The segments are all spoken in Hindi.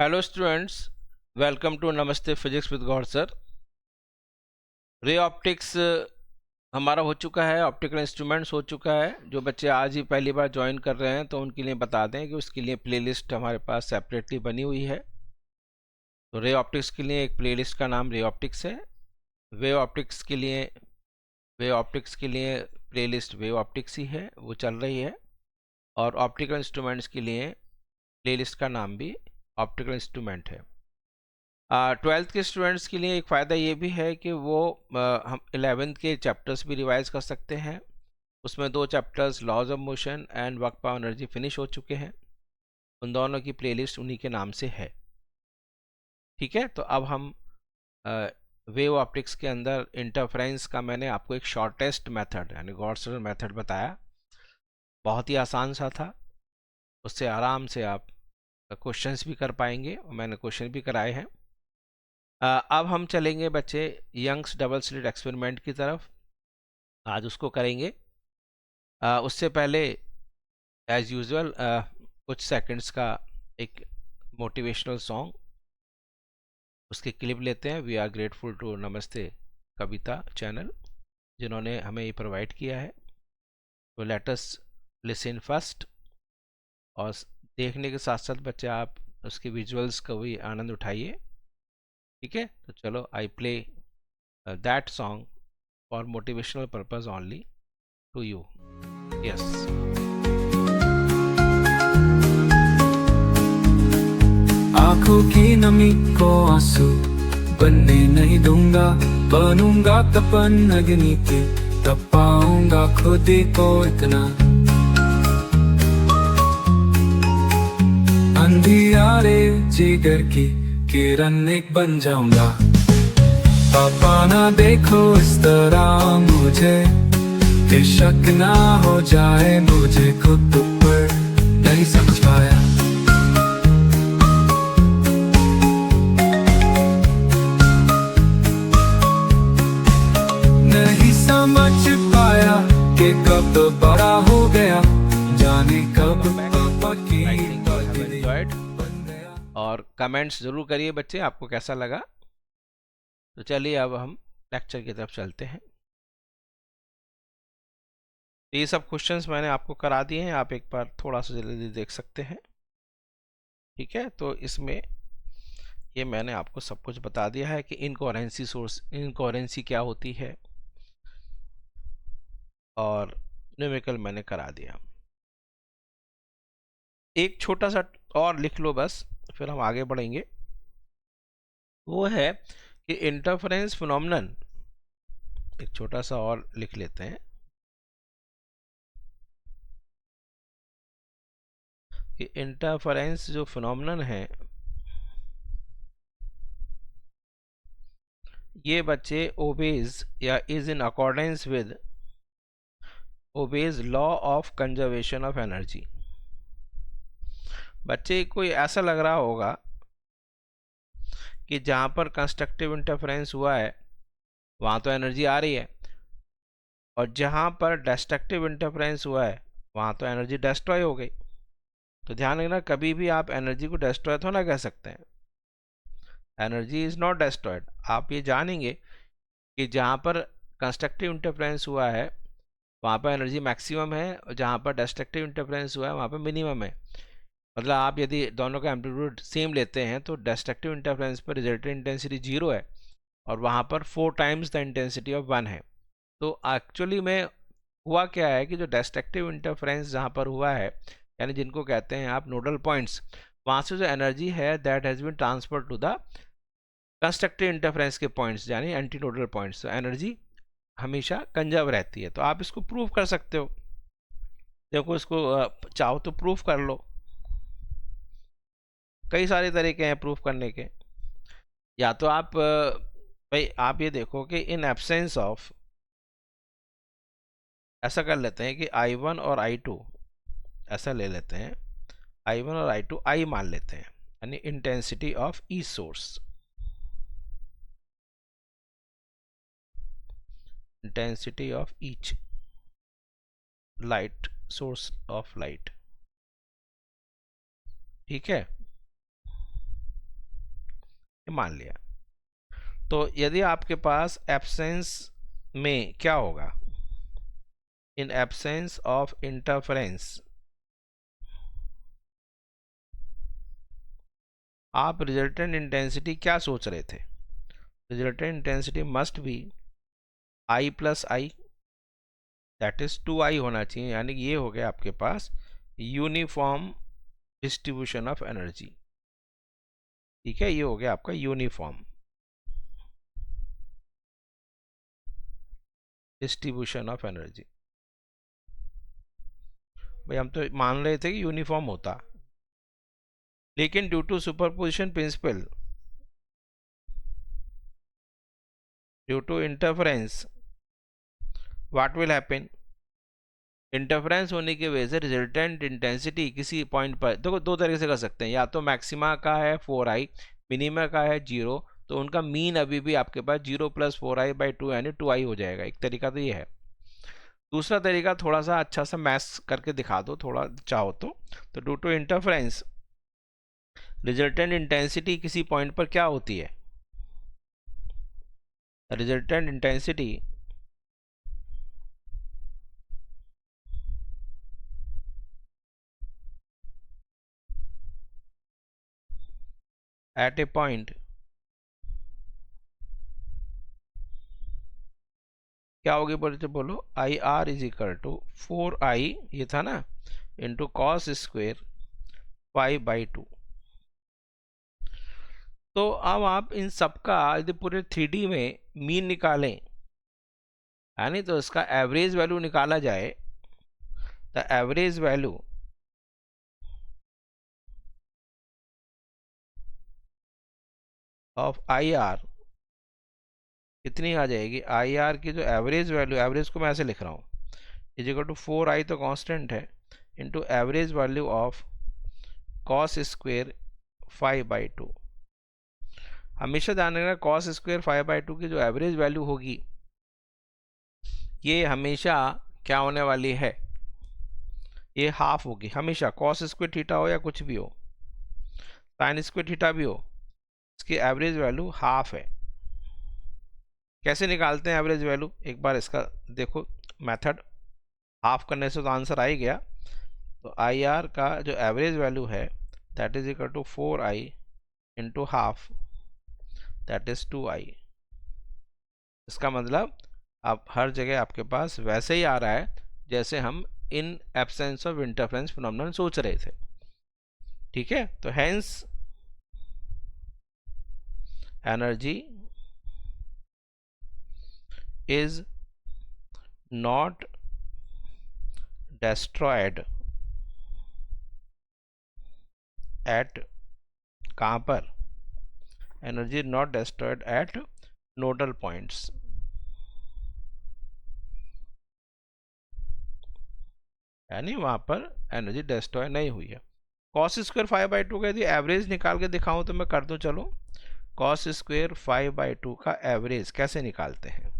हेलो स्टूडेंट्स, वेलकम टू नमस्ते physics with Gaur sir. Ray optics हमारा हो चुका है, ऑप्टिकल इंस्ट्रूमेंट्स हो चुका है। जो बच्चे आज ही पहली बार ज्वाइन कर रहे हैं तो उनके लिए बता दें कि उसके लिए प्लेलिस्ट हमारे पास सेपरेटली बनी हुई है। तो रे ऑप्टिक्स के लिए एक प्लेलिस्ट का नाम रे ऑप्टिक्स है। वेव ऑप्टिक्स के लिए प्लेलिस्ट वेव ऑप्टिक्स ही है, वो चल रही है। और ऑप्टिकल इंस्ट्रूमेंट्स के लिए प्लेलिस्ट का नाम भी ऑप्टिकल इंस्ट्रूमेंट है। 12th के स्टूडेंट्स के लिए एक फ़ायदा ये भी है कि वो हम 11th के चैप्टर्स भी रिवाइज कर सकते हैं। उसमें 2 chapters laws of motion and work power energy finish हो चुके हैं। उन दोनों की प्लेलिस्ट उन्हीं के नाम से है। ठीक है, तो अब हम वेव ऑप्टिक्स के अंदर इंटरफेरेंस का मैंने आपको एक शॉर्टेस्ट मेथड यानी गॉस मेथड बताया। बहुत ही आसान सा था, उससे आराम से आप क्वेश्चंस भी कर पाएंगे और मैंने क्वेश्चन भी कराए हैं। अब हम चलेंगे बच्चे यंग्स डबल स्लिट एक्सपेरिमेंट की तरफ। आज उसको करेंगे। उससे पहले एज यूजुअल कुछ सेकंड्स का एक मोटिवेशनल सॉन्ग, उसकी क्लिप लेते हैं। वी आर ग्रेटफुल टू नमस्ते कविता चैनल जिन्होंने हमें ये प्रोवाइड किया है। तो लेट अस लिसन फर्स्ट, और देखने के साथ साथ बच्चे आप उसके विजुअल्स का भी आनंद उठाइए। ठीक है, तो चलो I play that song for motivational purpose only to you. Yes. आंखों की नमी को आंसू बनने नहीं दूंगा, बनूंगा तपन अग्नि की, तब पाऊंगा खुद ही को इतना। अंधियारे जिगर की किरण एक बन जाऊंगा, पापा ना देखो इस तरह मुझे, कि शक ना हो जाए मुझे खुद पर। नहीं समझ पाया कि कब तो बड़ा हो गया, जाने कब पापा की बन गया। और कमेंट्स ज़रूर करिए बच्चे, आपको कैसा लगा। तो चलिए अब हम लेक्चर की तरफ चलते हैं। ये सब क्वेश्चंस मैंने आपको करा दिए हैं, आप एक बार थोड़ा सा जल्दी देख सकते हैं। ठीक है, तो इसमें ये मैंने आपको सब कुछ बता दिया है कि इनकोहेरेंसी क्या होती है, और न्यूमेरिकल मैंने करा दिया। एक छोटा सा और लिख लो बस, फिर हम आगे बढ़ेंगे। वो है कि इंटरफेरेंस फिनोमेनन, एक छोटा सा और लिख लेते हैं कि इंटरफेरेंस जो फिनोमेनन है ये बच्चे ओबेज या is in accordance with obeys law of conservation of energy. बच्चे कोई ऐसा लग रहा होगा कि जहाँ पर कंस्ट्रक्टिव इंटरफेरेंस हुआ है वहाँ तो एनर्जी आ रही है, और जहाँ पर डिस्ट्रक्टिव इंटरफेरेंस हुआ है वहाँ तो एनर्जी डिस्ट्रॉय हो गई। तो ध्यान रखना, कभी भी आप एनर्जी को डिस्ट्रॉय तो ना कह सकते हैं। Energy is not destroyed. आप ये जानेंगे कि जहाँ पर कंस्ट्रक्टिव इंटरफेरेंस हुआ है वहाँ पर एनर्जी मैक्सिमम है, और जहाँ पर डिस्ट्रक्टिव इंटरफेरेंस हुआ है वहाँ पर मिनिमम है। मतलब आप यदि दोनों का एम्पलीट्यूड सेम लेते हैं तो डिस्ट्रक्टिव इंटरफेरेंस पर रिजल्टेंट इंटेंसिटी 0 है, और वहाँ पर 4 टाइम्स द इंटेंसिटी ऑफ 1 है। तो एक्चुअली में हुआ क्या है कि जो डिस्ट्रक्टिव इंटरफेरेंस जहाँ पर हुआ है, यानी जिनको कहते हैं आप नोडल पॉइंट्स, वहाँ से जो एनर्जी है that has been transfer to the constructive interference के पॉइंट्स यानी एंटी नोडल पॉइंट्स। तो एनर्जी हमेशा कंजर्व रहती है। तो आप इसको प्रूव कर सकते हो। देखो, इसको चाहो तो प्रूफ कर लो। कई सारे तरीके हैं प्रूफ करने के। या तो आप भाई आप ये देखो कि इन एब्सेंस ऑफ, ऐसा कर लेते हैं कि I1 और I2 ऐसा ले लेते हैं। I1 और I2 I मान लेते हैं, यानी intensity of E source, intensity of each light source of light. ठीक है, ये मान लिया। तो यदि आपके पास एब्सेंस में क्या होगा, इन एब्सेंस ऑफ इंटरफेरेंस आप रिजल्टेंट इंटेंसिटी क्या सोच रहे थे? Resultant intensity must be I plus I, that is 2I होना चाहिए, यानी कि ये हो गया आपके पास यूनिफॉर्म डिस्ट्रीब्यूशन ऑफ एनर्जी। ठीक है, ये हो गया आपका यूनिफॉर्म डिस्ट्रीब्यूशन ऑफ एनर्जी। भाई हम तो मान रहे थे कि यूनिफॉर्म होता, लेकिन due to superposition principle, due to interference, what will happen? Interference होने की वजह से रिजल्टेंट इंटेंसिटी किसी पॉइंट पर, देखो दो तरीके से कर सकते हैं, या तो मैक्सिमा का है 4I, मिनिमा का है 0, तो उनका मीन अभी भी आपके पास 0 प्लस 4I/2 यानी 2I हो जाएगा। एक तरीका तो ये है। दूसरा तरीका थोड़ा सा अच्छा सा मैथ्स करके दिखा दो थोड़ा चाहो तो due to interference resultant intensity किसी पॉइंट पर क्या होती है? Resultant intensity at a point क्या होगी? बोलो IR is equal to 4I, ये था ना, इंटू कॉस स्क्वेयर 5/2। तो अब आप इन सबका यदि पूरे 3D में मीन निकालें, यानी तो इसका एवरेज वैल्यू निकाला जाए, the average value of IR कितनी आ जाएगी? IR की जो एवरेज वैल्यू, एवरेज को मैं ऐसे लिख रहा हूँ, इज इक्वल टू 4I तो कांस्टेंट है, into average value of cos square 5/2। हमेशा ध्यान रखना कॉस स्क्वेयर 5/2 की जो एवरेज वैल्यू होगी, ये हमेशा क्या होने वाली है? ये हाफ होगी हमेशा, कॉस स्क्वेयर थीटा हो या कुछ भी हो, साइन स्क्वेयर थीटा भी हो, इसकी एवरेज वैल्यू हाफ है। कैसे निकालते हैं एवरेज वैल्यू? एक बार इसका देखो मेथड, हाफ करने से तो आंसर आ ही गया। तो IR का जो एवरेज वैल्यू है that is equal to 4I into half, that is 2I। इसका मतलब अब हर जगह आपके पास वैसे ही आ रहा है जैसे हम in absence of interference phenomenon सोच रहे थे। ठीक है, तो hence energy is not destroyed at, कहाँ पर? Energy not destroyed at nodal points, यानी वहां पर एनर्जी डिस्ट्रॉय नहीं हुई है। कॉस स्क्वायर 5/2 का यदि एवरेज निकाल के दिखाऊं तो मैं कर दूं, चलो कॉस स्क्वायर 5/2 का एवरेज कैसे निकालते हैं?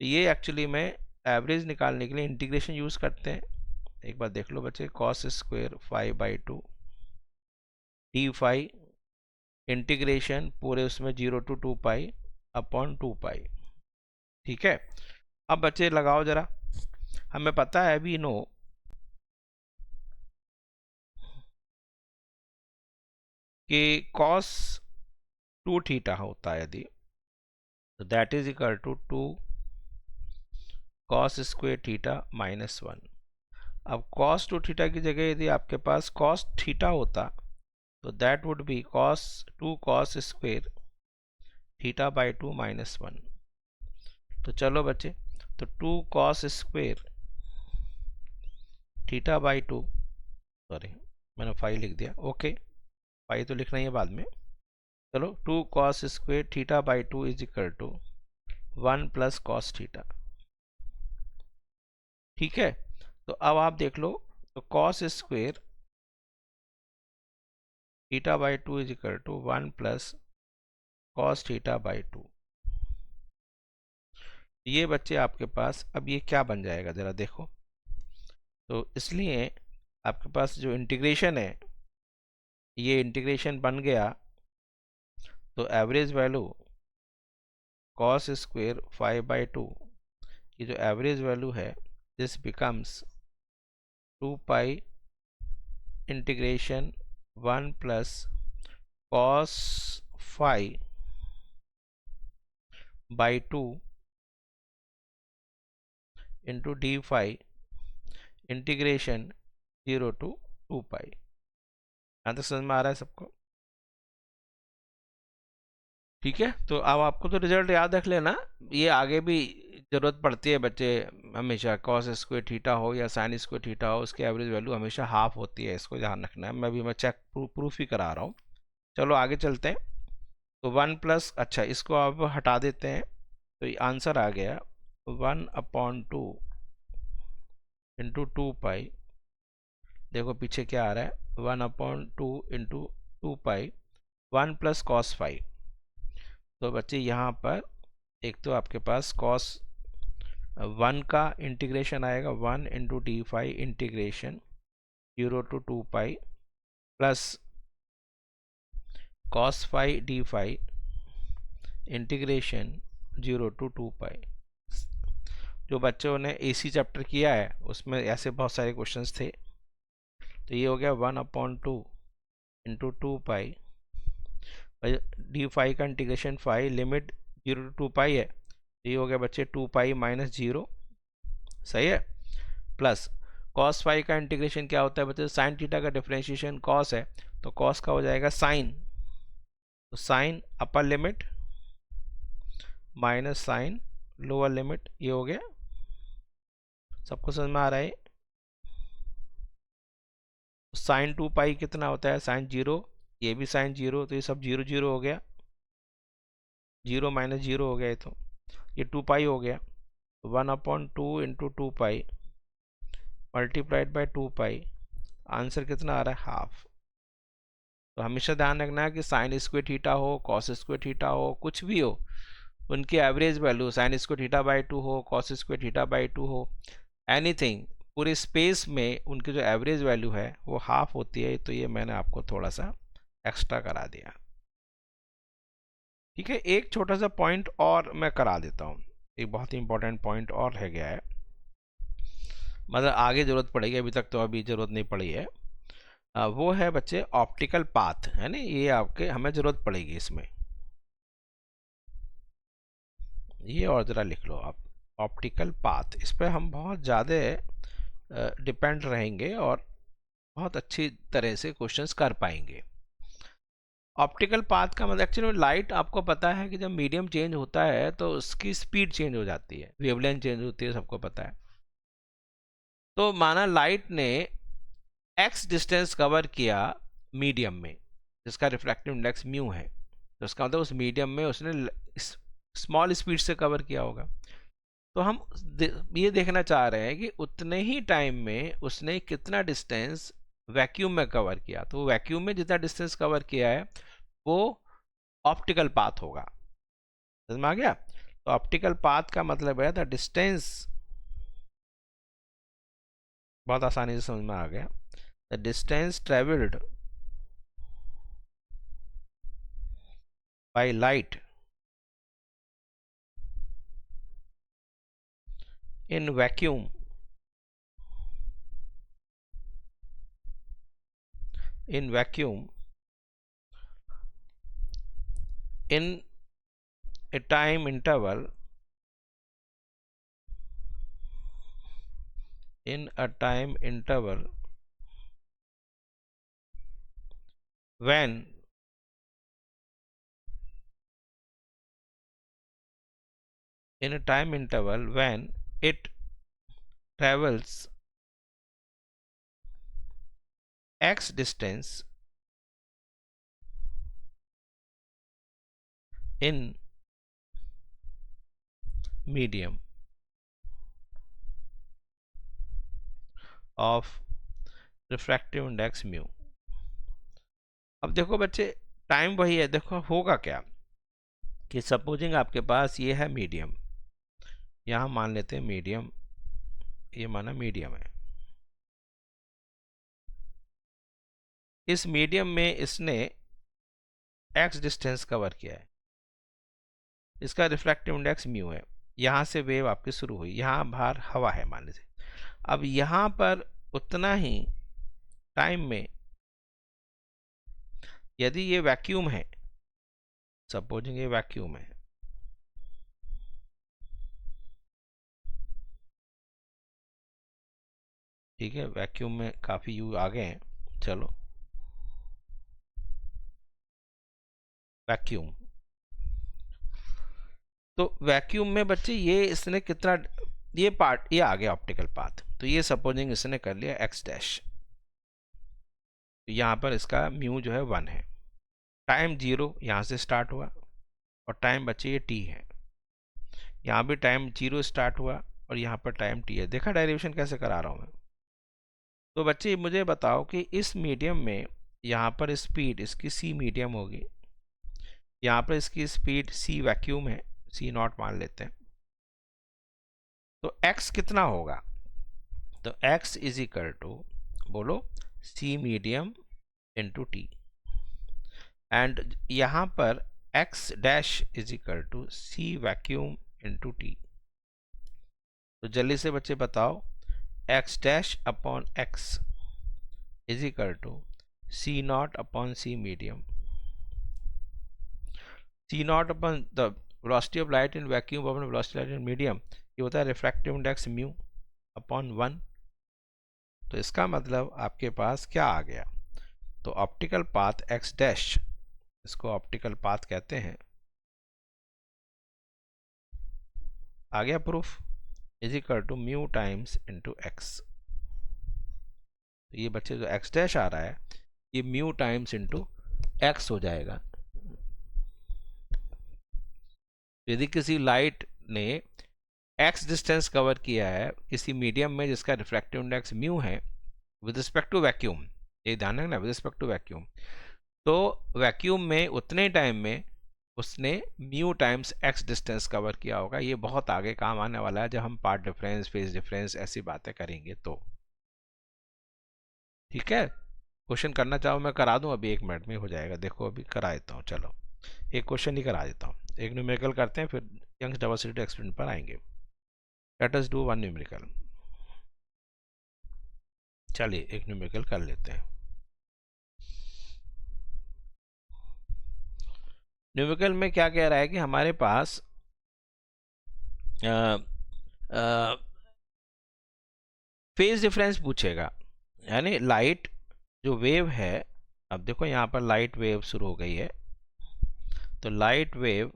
ये एक्चुअली में एवरेज निकालने के लिए इंटीग्रेशन यूज करते हैं। एक बार देख लो बच्चे, कॉस स्क्वायर 5/2 d5 इंटीग्रेशन पूरे उसमें 0 to 2π अपॉन 2π। ठीक है, अब बच्चे लगाओ जरा, हमें पता है वी नो कि कॉस 2 थीटा होता है यदि, तो that is equal to 2 cos square theta -1। अब cos 2 थीटा की जगह यदि आपके पास cos थीटा होता तो that would be cos 2 cos square θ/2 -1। तो चलो बच्चे, तो 2 cos स्क्वेयर θ/2, सॉरी मैंने 5 लिख दिया, ओके 5 तो लिखना ही है बाद में। चलो 2 cos square θ/2 is equal to 1 plus cos theta. ठीक है, तो अब आप देख लो, तो cos square θ/2 is equal to 1 plus cos θ/2। ये बच्चे आपके पास अब ये क्या बन जाएगा जरा देखो, तो इसलिए आपके पास जो इंटीग्रेशन है, ये इंटीग्रेशन बन गया तो एवरेज वैल्यू कॉस स्क्वायर 5/2, ये जो एवरेज वैल्यू है this becomes 2 pi integration 1 plus cos 5/2 into D five integration 0 to 2 पाई। यहाँ तक समझ में आ रहा है सबको? ठीक है, तो अब आपको तो रिजल्ट याद रख लेना, ये आगे भी ज़रूरत पड़ती है बच्चे, हमेशा कॉस स्क्वायर थीटा हो या साइन स्क्वायर थीटा हो, उसकी एवरेज वैल्यू हमेशा हाफ होती है, इसको ध्यान रखना है। मैं चेक प्रूफ ही करा रहा हूँ। चलो आगे चलते हैं। तो 1 प्लस, अच्छा इसको आप हटा देते हैं, तो ये आंसर आ गया 1/2 इंटू 2 पाई। देखो पीछे क्या आ रहा है, 1/2 इंटू 2 पाई 1 प्लस कॉस 5। तो बच्चे यहाँ पर एक तो आपके पास कॉस 1 का इंटीग्रेशन आएगा, 1 into D five integration 0 to 2 pi plus cos 5 D five integration 0 to 2 पाई। जो बच्चों ने एसी चैप्टर किया है उसमें ऐसे बहुत सारे क्वेश्चंस थे। तो ये हो गया 1/2 इंटू 2 पाई, डी फाइव का इंटीग्रेशन 5, लिमिट 0 to 2 पाई है, तो ये हो गया बच्चे 2 पाई माइनस 0, सही है, प्लस कॉस 5 का इंटीग्रेशन क्या होता है बच्चे, साइन थीटा का डिफरेंशिएशन कॉस है, तो कॉस का हो जाएगा साइन, तो sine upper limit minus sine lower limit, ये हो गया। सबको समझ में आ रहा है? साइन 2 पाई कितना होता है, साइन 0, ये भी साइन 0, तो ये सब 0 0 हो गया, 0 माइनस 0 हो गया, तो ये 2 पाई हो गया, 1/2 into 2 pi multiplied by 2 pi, answer कितना आ रहा है, हाफ। तो हमेशा ध्यान रखना है कि साइन स्क्वायर थीटा हो, कॉस स्क्वायर थीटा हो, कुछ भी हो, उनकी average value sine square theta by 2 हो, कॉस स्क्वायर थीटा बाई 2 हो, एनीथिंग पूरे स्पेस में उनकी जो एवरेज वैल्यू है वो हाफ होती है। तो ये मैंने आपको थोड़ा सा एक्स्ट्रा करा दिया। ठीक है, एक छोटा सा पॉइंट और मैं करा देता हूँ, एक बहुत ही इंपॉर्टेंट पॉइंट और रह गया है, मतलब आगे ज़रूरत पड़ेगी, अभी तक तो अभी ज़रूरत नहीं पड़ी है। वो है बच्चे ऑप्टिकल पाथ, है ना, ये आपके हमें ज़रूरत पड़ेगी इसमें, ये और ज़रा लिख लो आप, ऑप्टिकल पाथ, इस पर हम बहुत ज़्यादा डिपेंड रहेंगे और बहुत अच्छी तरह से क्वेश्चंस कर पाएंगे। ऑप्टिकल पाथ का मतलब एक्चुअली लाइट, आपको पता है कि जब मीडियम चेंज होता है तो उसकी स्पीड चेंज हो जाती है, वेवलेंथ चेंज होती है, सबको पता है। तो माना लाइट ने x डिस्टेंस कवर किया मीडियम में, जिसका रिफ्रैक्टिव इंडेक्स म्यू है, तो उसका मतलब उस मीडियम में उसने स्मॉल स्पीड से कवर किया होगा। तो हम ये देखना चाह रहे हैं कि उतने ही टाइम में उसने कितना डिस्टेंस वैक्यूम में कवर किया, तो वैक्यूम में जितना डिस्टेंस कवर किया है वो ऑप्टिकल पाथ होगा। समझ में आ गया? तो ऑप्टिकल पाथ का मतलब है द डिस्टेंस, बहुत आसानी से समझ में आ गया, the distance travelled by light in vacuum in a time interval when it travels x distance in medium of refractive index mu. अब देखो बच्चे, टाइम वही है, देखो होगा क्या कि सपोजिंग आपके पास ये है मीडियम, यहाँ मान लेते हैं मीडियम, ये माना मीडियम है, इस मीडियम में इसने x डिस्टेंस कवर किया है, इसका रिफ्रैक्टिव इंडेक्स म्यू है। यहाँ से वेव आपकी शुरू हुई, यहाँ बाहर हवा है मान लीजिए। अब यहाँ पर उतना ही टाइम में यदि ये वैक्यूम है, सपोजिंग ये वैक्यूम है, ठीक है, वैक्यूम में काफ़ी यू आ गए हैं, चलो वैक्यूम। तो वैक्यूम में बच्चे ये इसने कितना, ये पार्ट ये आ गया ऑप्टिकल पाथ, तो ये सपोजिंग इसने कर लिया x डैश, तो यहाँ पर इसका म्यू जो है 1 है, टाइम 0 यहाँ से स्टार्ट हुआ और टाइम बच्चे ये t है, यहाँ भी टाइम 0 स्टार्ट हुआ और यहाँ पर टाइम t है। देखा डेरिवेशन कैसे करा रहा हूँ मैं। तो बच्चे मुझे बताओ कि इस मीडियम में यहाँ पर स्पीड इसकी c मीडियम होगी, यहाँ पर इसकी स्पीड c वैक्यूम है, c नॉट मान लेते हैं, तो x कितना होगा, तो x इज इक्वल टू बोलो c medium into t, and यहाँ पर x dash is equal to c vacuum into t. तो जल्दी से बच्चे बताओ x dash upon x is equal to c not upon c medium, c not upon the velocity of light in vacuum upon velocity light in medium, ये होता है रिफ्रैक्टिव इंडेक्स म्यू अपॉन 1। तो इसका मतलब आपके पास क्या आ गया, तो ऑप्टिकल पाथ x डैश, इसको ऑप्टिकल पाथ कहते हैं, आ गया proof, is equal to mu times into x. ये बच्चे जो x डैश आ रहा है ये म्यू टाइम्स इंटू एक्स हो जाएगा। यदि किसी लाइट ने x डिस्टेंस कवर किया है किसी मीडियम में जिसका रिफ्रैक्टिव इंडेक्स म्यू है विद रिस्पेक्ट टू वैक्यूम, ये ध्यान रखना विद रिस्पेक्ट टू वैक्यूम, तो वैक्यूम में उतने टाइम में उसने mu times x distance cover किया होगा। ये बहुत आगे काम आने वाला है जब हम पार्ट डिफरेंस, फेज डिफरेंस ऐसी बातें करेंगे तो, ठीक है। क्वेश्चन करना चाहो मैं करा दूं, अभी 1 मिनट में हो जाएगा, देखो अभी करा देता हूँ, चलो एक क्वेश्चन ही करा देता हूँ, एक न्यूमेरिकल करते हैं फिर यंग्स डाइवर्सिटी एक्सपेरिमेंट पर आएंगे। Let us do one numerical, चलिए एक न्यूमेरिकल कर लेते हैं। न्यूमेरिकल में क्या कह रहा है कि हमारे पास फेज डिफरेंस पूछेगा, यानी लाइट जो वेव है, अब देखो यहाँ पर लाइट वेव शुरू हो गई है, तो light wave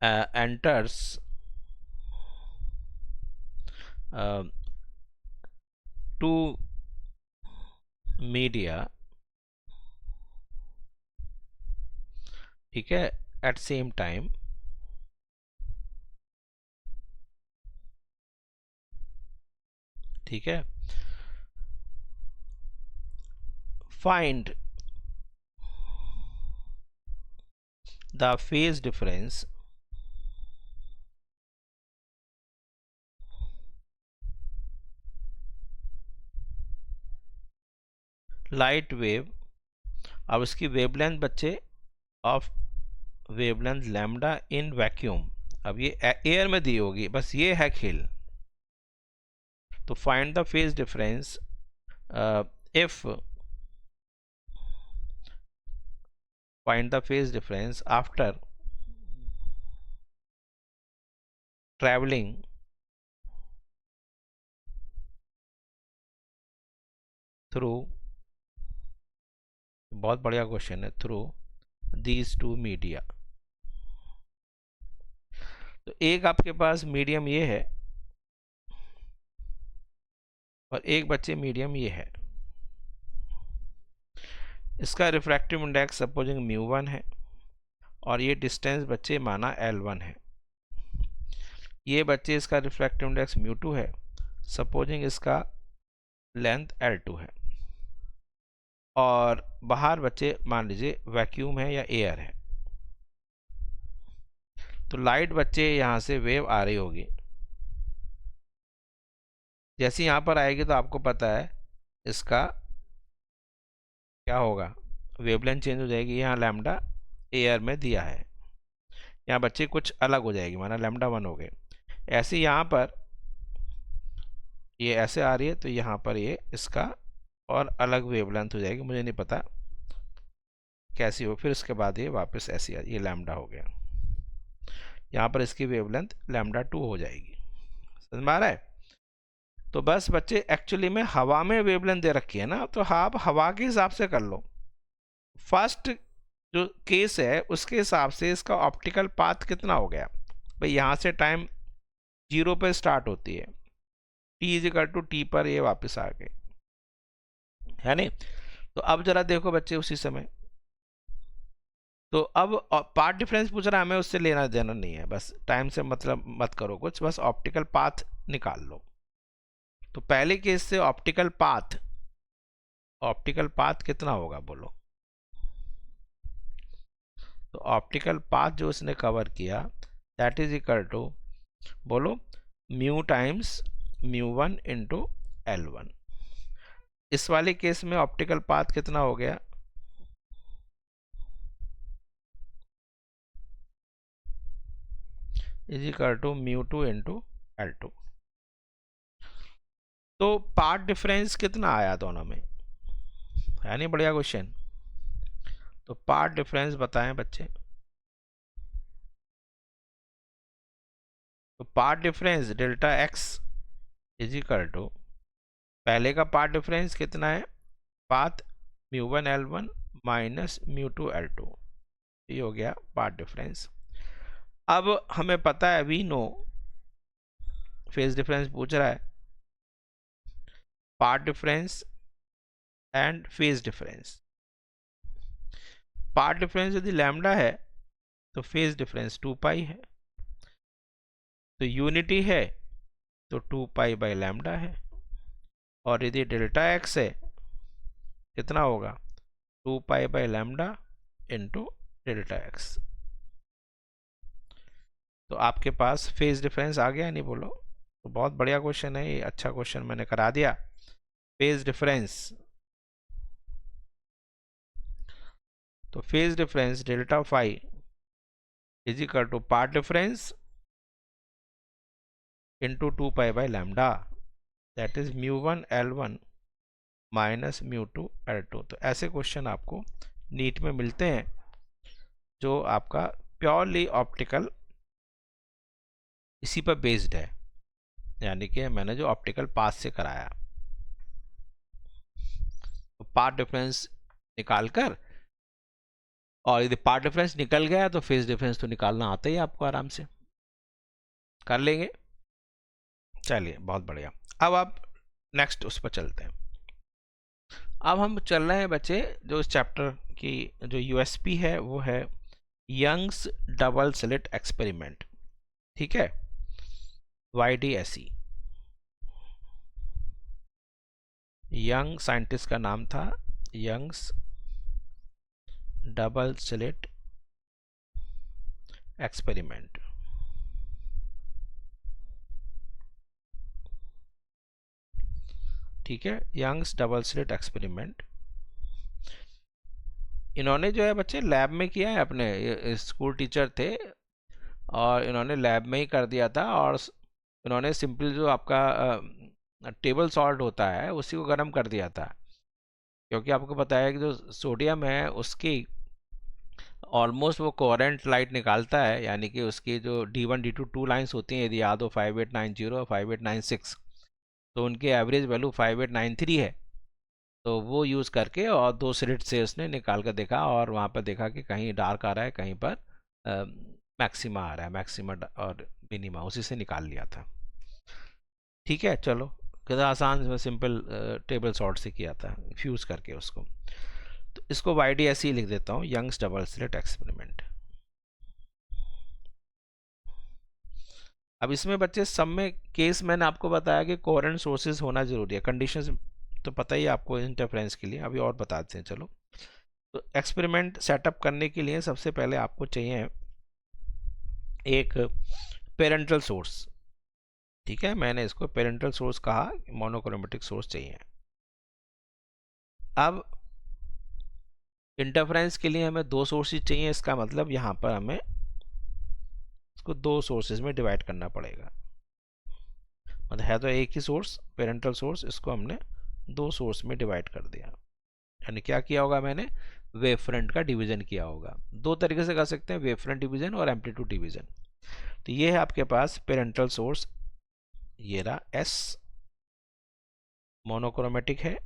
enters to media, ठीक है, एट सेम टाइम, ठीक है। Find the phase difference light wave, अब इसकी वेवलेंथ बच्चे of wavelength lambda in vacuum, अब ये एयर में दी होगी, बस ये है खेल। तो find the phase difference if, find the phase difference after traveling through, बहुत बढ़िया क्वेश्चन है, थ्रू these two मीडिया। तो एक आपके पास मीडियम ये है और एक बच्चे मीडियम ये है, इसका रिफ्रैक्टिव इंडेक्स सपोजिंग μ1 है और ये डिस्टेंस बच्चे माना L1 है, ये बच्चे इसका रिफ्रैक्टिव इंडेक्स μ2 है, सपोजिंग इसका लेंथ L2 है, और बाहर बच्चे मान लीजिए वैक्यूम है या एयर है। तो लाइट बच्चे यहाँ से वेव आ रही होगी, जैसे यहाँ पर आएगी तो आपको पता है इसका क्या होगा, वेवलेंथ चेंज हो जाएगी। यहाँ लैम्डा एयर में दिया है, यहाँ बच्चे कुछ अलग हो जाएगी, माना लैम्डा 1 हो गए। ऐसे यहाँ पर ये ऐसे आ रही है तो यहाँ पर ये इसका और अलग वेवलेंथ हो जाएगी, मुझे नहीं पता कैसी हो। फिर उसके बाद ये वापस ऐसी ये लैम्डा हो गया, यहाँ पर इसकी वेवलेंथ लैम्डा 2 हो जाएगी। समझ में आ रहा है? तो बस बच्चे एक्चुअली में हवा में वेवलेंथ दे रखी है ना, तो आप हवा के हिसाब से कर लो। फर्स्ट जो केस है उसके हिसाब से इसका ऑप्टिकल पाथ कितना हो गया भाई, यहाँ से टाइम 0 पे स्टार्ट होती है, t पर ये वापस आ गए, है नहीं? तो अब जरा देखो बच्चे उसी समय, तो अब पाथ डिफरेंस पूछ रहा है हमें, उससे लेना देना नहीं है, बस टाइम से मतलब मत करो कुछ, बस ऑप्टिकल पाथ निकाल लो। तो पहले केस से ऑप्टिकल पाथ कितना होगा बोलो? तो ऑप्टिकल पाथ जो उसने कवर किया दैट इज इक्वल टू, बोलो, म्यू टाइम्स म्यू1 इंटू L1। इस वाले केस में ऑप्टिकल पाथ कितना हो गया? Is equal to mu into L2। तो पाथ डिफरेंस कितना आया दोनों में, है नहीं? बढ़िया क्वेश्चन। तो पाथ डिफरेंस बताएं बच्चे। तो path difference delta x is equal to, पहले का पाथ डिफरेंस कितना है? Path म्यू1 L1 minus mu L2, ये हो गया पाथ डिफरेंस। अब हमें पता है, वी नो, फेज डिफरेंस पूछ रहा है, path difference and phase difference. Path difference यदि लैम्डा है तो फेज डिफरेंस 2 पाई है, तो यूनिटी है तो 2 पाई बाई लैम्डा है, और यदि डेल्टा एक्स है कितना होगा? 2 pi by lambda into delta x. तो आपके पास फेज डिफरेंस आ गया, नहीं बोलो? तो बहुत बढ़िया क्वेश्चन है ये, अच्छा क्वेश्चन मैंने करा दिया। फेज डिफरेंस, तो phase difference delta phi is equal to path difference into 2 pi by lambda, that is mu L1 minus mu L2। तो ऐसे क्वेश्चन आपको नीट में मिलते हैं जो आपका प्योरली ऑप्टिकल इसी पर बेस्ड है, यानी कि मैंने जो ऑप्टिकल पाथ से कराया, तो पाथ डिफरेंस निकाल कर, और यदि पाथ डिफरेंस निकल गया तो फेज डिफरेंस तो निकालना आता ही आपको, आराम से कर लेंगे। चलिए बहुत बढ़िया। अब आप नेक्स्ट उस पर चलते हैं। अब हम चल रहे हैं बच्चे, जो इस चैप्टर की जो यूएसपी है वो है यंग्स डबल स्लिट एक्सपेरिमेंट, ठीक है, YDSE। यंग साइंटिस्ट का नाम था यंग्स डबल स्लिट एक्सपेरिमेंट। ठीक है, यंग्स डबल स्लिट एक्सपेरिमेंट इन्होंने जो है बच्चे लैब में किया है, अपने स्कूल टीचर थे और इन्होंने लैब में ही कर दिया था, और इन्होंने सिंपल जो आपका टेबल सॉल्ट होता है उसी को गर्म कर दिया था, क्योंकि आपको पता है कि जो सोडियम है उसकी ऑलमोस्ट वो कोहेरेंट लाइट निकालता है, यानी कि उसकी जो D1 D2 टू लाइंस होती हैं, यदि याद हो 5890 और 5896, तो उनकी एवरेज वैल्यू 5893 है। तो वो यूज़ करके और 2 स्लिट से उसने निकाल कर देखा, और वहाँ पर देखा कि कहीं डार्क आ रहा है, कहीं पर मैक्सिमा आ रहा है, मैक्सिमा और मिनिमा, उसी से निकाल लिया था। ठीक है, चलो कितना आसान सिंपल टेबल सॉर्ट से किया था, फ्यूज़ करके उसको। तो इसको YDSE लिख देता हूँ, यंग्स डबल स्लिट एक्सपेरिमेंट। अब इसमें बच्चे सब में केस मैंने आपको बताया कि कोहेरेंट सोर्सेज होना जरूरी है, कंडीशंस तो पता ही है आपको इंटरफेरेंस के लिए, अभी और बताते हैं। चलो, तो एक्सपेरिमेंट सेटअप करने के लिए सबसे पहले आपको चाहिए एक पेरेंटल सोर्स। ठीक है, मैंने इसको पेरेंटल सोर्स कहा, मोनोक्रोमेटिक सोर्स चाहिए। अब इंटरफेरेंस के लिए हमें 2 सोर्सेज चाहिए, इसका मतलब यहाँ पर हमें इसको 2 सोर्सेज में डिवाइड करना पड़ेगा। मतलब है तो एक ही सोर्स, पेरेंटल सोर्स, इसको हमने 2 सोर्स में डिवाइड कर दिया। यानी क्या किया होगा मैंने, वेव फ्रंट का डिवीजन किया होगा। 2 तरीके से कर सकते हैं, वेव फ्रंट डिवीजन और एम्पलीट्यूड डिवीजन। तो ये है आपके पास पेरेंटल सोर्स, ये रहा एस, मोनोक्रोमेटिक है।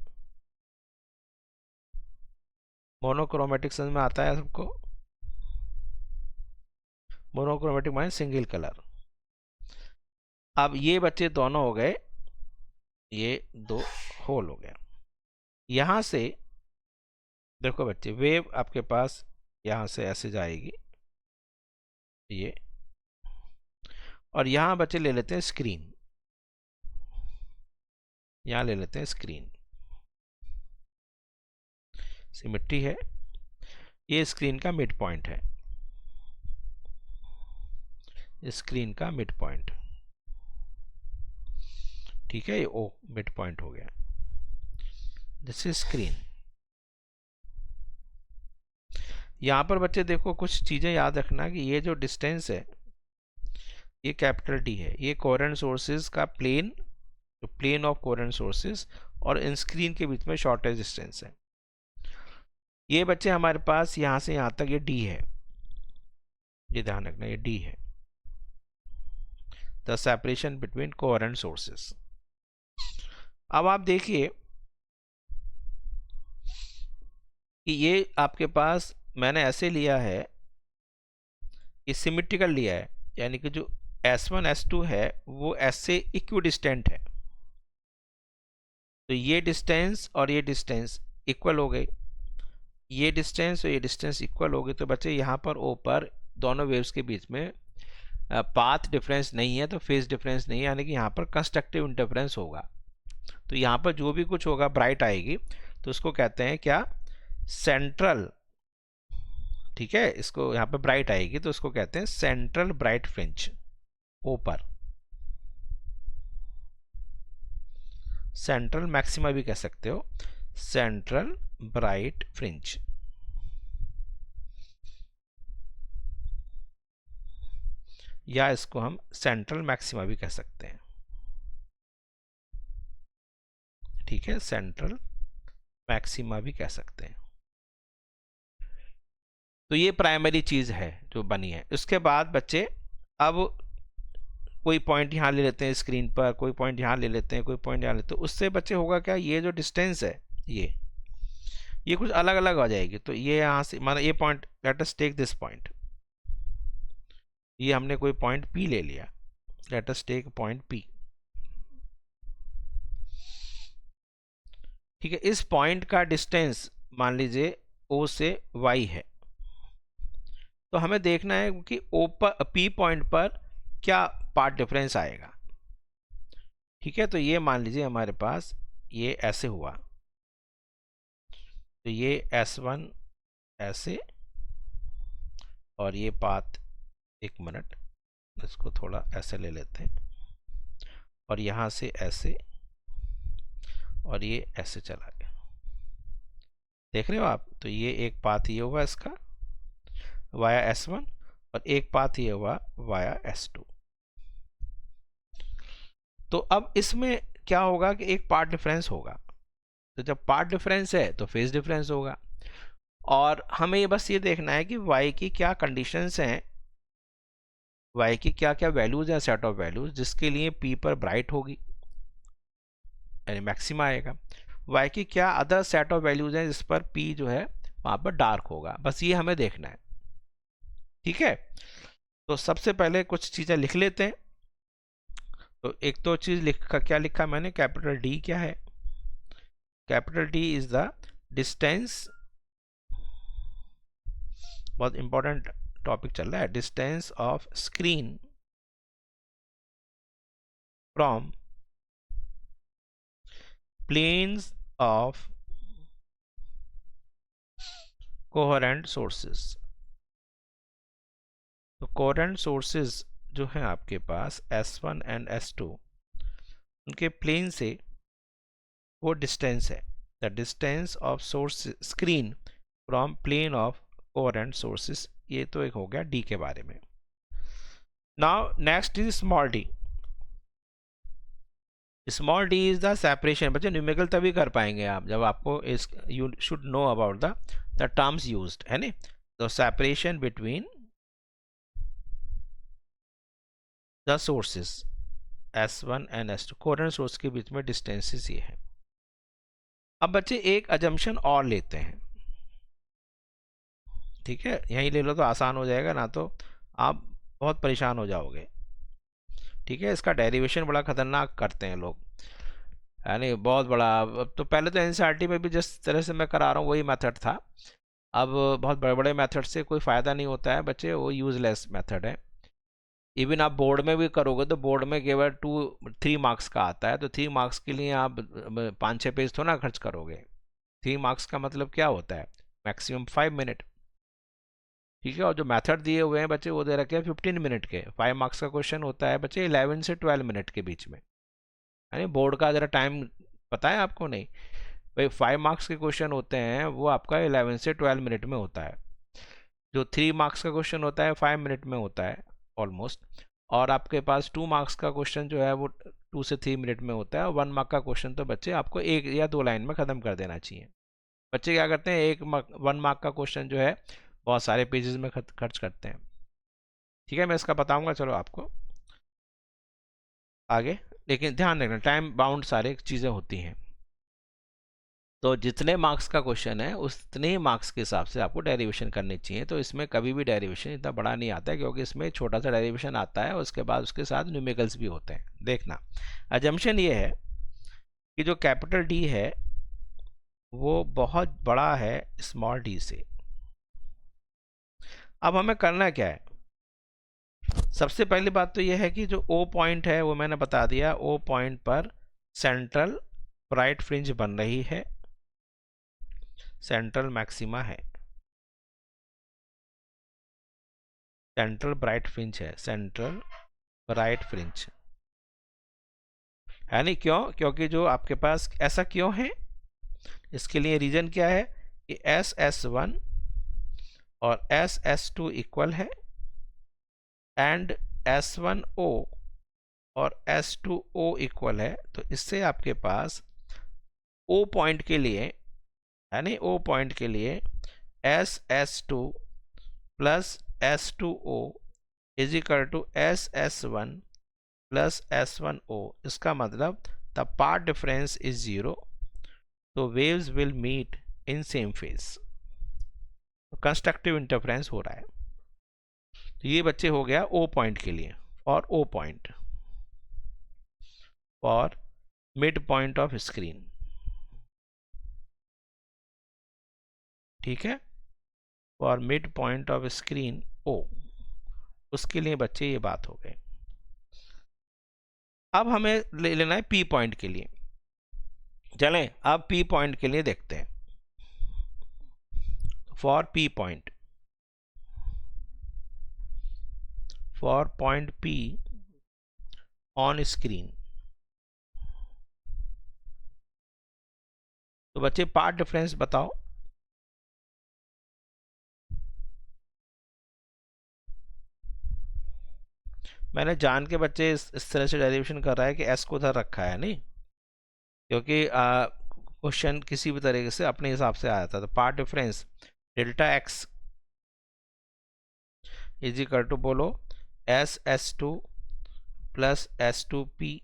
मोनोक्रोमेटिक समझ में आता है सबको? मोनोक्रोमेटिक माने सिंगल कलर। अब ये बच्चे दोनों हो गए, ये 2 होल हो गया। यहां से देखो बच्चे, वेव आपके पास यहां से ऐसे जाएगी ये, और यहां बच्चे ले लेते हैं स्क्रीन, यहां ले लेते हैं स्क्रीन, सिमेट्री है, ये स्क्रीन का मिड पॉइंट है, स्क्रीन का मिड पॉइंट, ठीक है, ये ओ मिड पॉइंट हो गया, दिस इज स्क्रीन। यहां पर बच्चे देखो कुछ चीजें याद रखना कि ये जो डिस्टेंस है ये कैपिटल डी है, ये कोहेरेंट सोर्सेज का प्लेन, जो प्लेन ऑफ कोहेरेंट सोर्सेज और इन स्क्रीन के बीच में शॉर्टेज डिस्टेंस है। ये बच्चे हमारे पास यहां से यहां तक ये डी है, ये ध्यान रखना, ये डी है, the separation between coherent sources. अब आप देखिए कि ये आपके पास मैंने ऐसे लिया है, ये सिमेट्रिकल लिया है, यानी कि जो S1 S2 है वो S से इक्विडिस्टेंट है, तो ये डिस्टेंस और ये डिस्टेंस इक्वल हो गई, ये डिस्टेंस और ये डिस्टेंस इक्वल हो गई। तो बच्चे यहाँ पर ओ पर दोनों वेव्स के बीच में पाथ डिफरेंस नहीं है, तो फेज डिफरेंस नहीं है, यानी कि यहाँ पर कंस्ट्रक्टिव इंटरफेरेंस होगा। तो यहाँ पर जो भी कुछ होगा ब्राइट आएगी, तो उसको कहते हैं क्या, सेंट्रल, ठीक है, इसको यहाँ पर ब्राइट आएगी तो उसको कहते हैं सेंट्रल ब्राइट फ्रिंज, ओ पर सेंट्रल मैक्सिमा भी कह सकते हो, सेंट्रल ब्राइट फ्रिंज। या इसको हम सेंट्रल मैक्सिमा भी कह सकते हैं, ठीक है, सेंट्रल मैक्सिमा भी कह सकते हैं। तो ये प्राइमरी चीज है जो बनी है। उसके बाद बच्चे अब कोई पॉइंट यहाँ ले लेते हैं स्क्रीन पर, कोई पॉइंट यहाँ ले लेते हैं, कोई पॉइंट यहाँ लेते हैं, तो उससे बच्चे होगा क्या, ये जो डिस्टेंस है ये कुछ अलग अलग हो जाएगी। तो ये यहाँ से मतलब ये point, let us take this point, ये हमने कोई पॉइंट P ले लिया, let us take point P, ठीक है। इस पॉइंट का डिस्टेंस मान लीजिए O से Y है, तो हमें देखना है कि O पर P पॉइंट पर क्या पाथ डिफरेंस आएगा, ठीक है। तो ये मान लीजिए हमारे पास ये ऐसे हुआ, तो ये S1 ऐसे, और ये पाथ, एक मिनट इसको थोड़ा ऐसे ले लेते हैं, और यहाँ से ऐसे, और ये ऐसे चला गया, देख रहे हो आप। तो ये एक पाथ ये हुआ इसका वाया S1, और एक पाथ ये हुआ वाया S2। तो अब इसमें क्या होगा कि एक पाथ डिफरेंस होगा, तो जब पाथ डिफरेंस है तो फेज डिफरेंस होगा, और हमें ये बस ये देखना है कि y की क्या कंडीशंस हैं, y की क्या क्या वैल्यूज हैं, सेट ऑफ वैल्यूज जिसके लिए P पर ब्राइट होगी यानी मैक्सिमा आएगा, y की क्या अदर सेट ऑफ वैल्यूज हैं जिस पर P जो है वहां पर डार्क होगा, बस ये हमें देखना है, ठीक है। तो सबसे पहले कुछ चीजें लिख लेते हैं। तो एक तो चीज क्या लिखा मैंने, कैपिटल D क्या है, capital D is the distance, बहुत इंपॉर्टेंट टॉपिक चल रहा है, distance of screen from planes of coherent sources. तो कोहेरेंट सोर्सेस जो है आपके पास S1 एंड S2, उनके प्लेन से वो डिस्टेंस है, the distance of source screen from plane of coherent sources. ये तो एक हो गया डी के बारे में। Now next is small D. Small D is the separation. बच्चे न्यूमेरिकल तभी कर पाएंगे आप जब आपको इस you should know about the terms used, है नी। The separation between the sources S1 and S2, coherent source के बीच में डिस्टेंसेस ये है। अब बच्चे एक अजम्पशन और लेते हैं, ठीक है, यहीं ले लो तो आसान हो जाएगा, ना तो आप बहुत परेशान हो जाओगे, ठीक है। इसका डेरिवेशन बड़ा खतरनाक करते हैं लोग, यानी बहुत बड़ा। अब तो पहले तो NCERT में भी जिस तरह से मैं करा रहा हूँ वही मेथड था। अब बहुत बड़े बड़े मेथड से कोई फ़ायदा नहीं होता है बच्चे, वो यूज़लेस मेथड है। इवन आप बोर्ड में भी करोगे तो बोर्ड में केवल 3 मार्क्स का आता है, तो 3 मार्क्स के लिए आप 5-6 पेज थोड़ा खर्च करोगे। 3 मार्क्स का मतलब क्या होता है, मैक्सिमम 5 मिनट, ठीक है। और जो मेथड दिए हुए हैं बच्चे वो दे रखे हैं 15 मिनट के। 5 मार्क्स का क्वेश्चन होता है बच्चे 11 से 12 मिनट के बीच में, यानी बोर्ड का ज़रा टाइम पता है आपको? नहीं भाई, 5 मार्क्स के क्वेश्चन होते हैं वो आपका 11 से 12 मिनट में होता है। जो 3 मार्क्स का क्वेश्चन होता है 5 मिनट में होता है ऑलमोस्ट। और आपके पास 2 मार्क्स का क्वेश्चन जो है वो 2 से 3 मिनट में होता है। और 1 मार्क का क्वेश्चन तो बच्चे आपको 1 या 2 लाइन में ख़त्म कर देना चाहिए। बच्चे क्या करते हैं, 1 मार्क का क्वेश्चन जो है बहुत सारे पेजेस में खर्च करते हैं, ठीक है। मैं इसका बताऊंगा चलो आपको आगे, लेकिन ध्यान रखना टाइम बाउंड सारे चीज़ें होती हैं। तो जितने मार्क्स का क्वेश्चन है उतने मार्क्स के हिसाब से आपको डेरिवेशन करनी चाहिए। तो इसमें कभी भी डेरिवेशन इतना बड़ा नहीं आता है, क्योंकि इसमें छोटा सा डेरिवेशन आता है, उसके बाद उसके साथ न्यूमेरिकल्स भी होते हैं। देखना, अजम्पशन ये है कि जो कैपिटल डी है वो बहुत बड़ा है स्मॉल डी से। अब हमें करना क्या है, सबसे पहली बात तो यह है कि जो O पॉइंट है वो मैंने बता दिया, O पॉइंट पर सेंट्रल ब्राइट फ्रिंज बन रही है, सेंट्रल मैक्सिमा है, सेंट्रल ब्राइट फ्रिंज है, सेंट्रल ब्राइट फ्रिंज, है नहीं? क्यों? क्योंकि जो आपके पास ऐसा क्यों है, इसके लिए रीजन क्या है कि SS1 और SS2 इक्वल है एंड S1O और S2O इक्वल है। तो इससे आपके पास O पॉइंट के लिए, यानी O पॉइंट के लिए SS2 plus S2O is equal to SS1 plus S1O। इसका मतलब द पाथ डिफरेंस इज 0, तो waves will meet in same phase. Constructive interference हो रहा है। तो ये बच्चे हो गया O पॉइंट के लिए, और O पॉइंट और मिड पॉइंट ऑफ स्क्रीन, ठीक है, और mid point of screen O, उसके लिए बच्चे ये बात हो गए। अब हमें ले लेना है P पॉइंट के लिए। चलें अब P पॉइंट के लिए देखते हैं। For P point, for point P on screen, तो बच्चे पाथ डिफरेंस बताओ। मैंने जान के बच्चे इस तरह से डेरिवेशन कर रहा है कि S को उधर रखा है, नहीं, क्योंकि क्वेश्चन किसी भी तरीके से अपने हिसाब से आया था। तो path difference delta X is equal to बोलो SS2 प्लस S2P।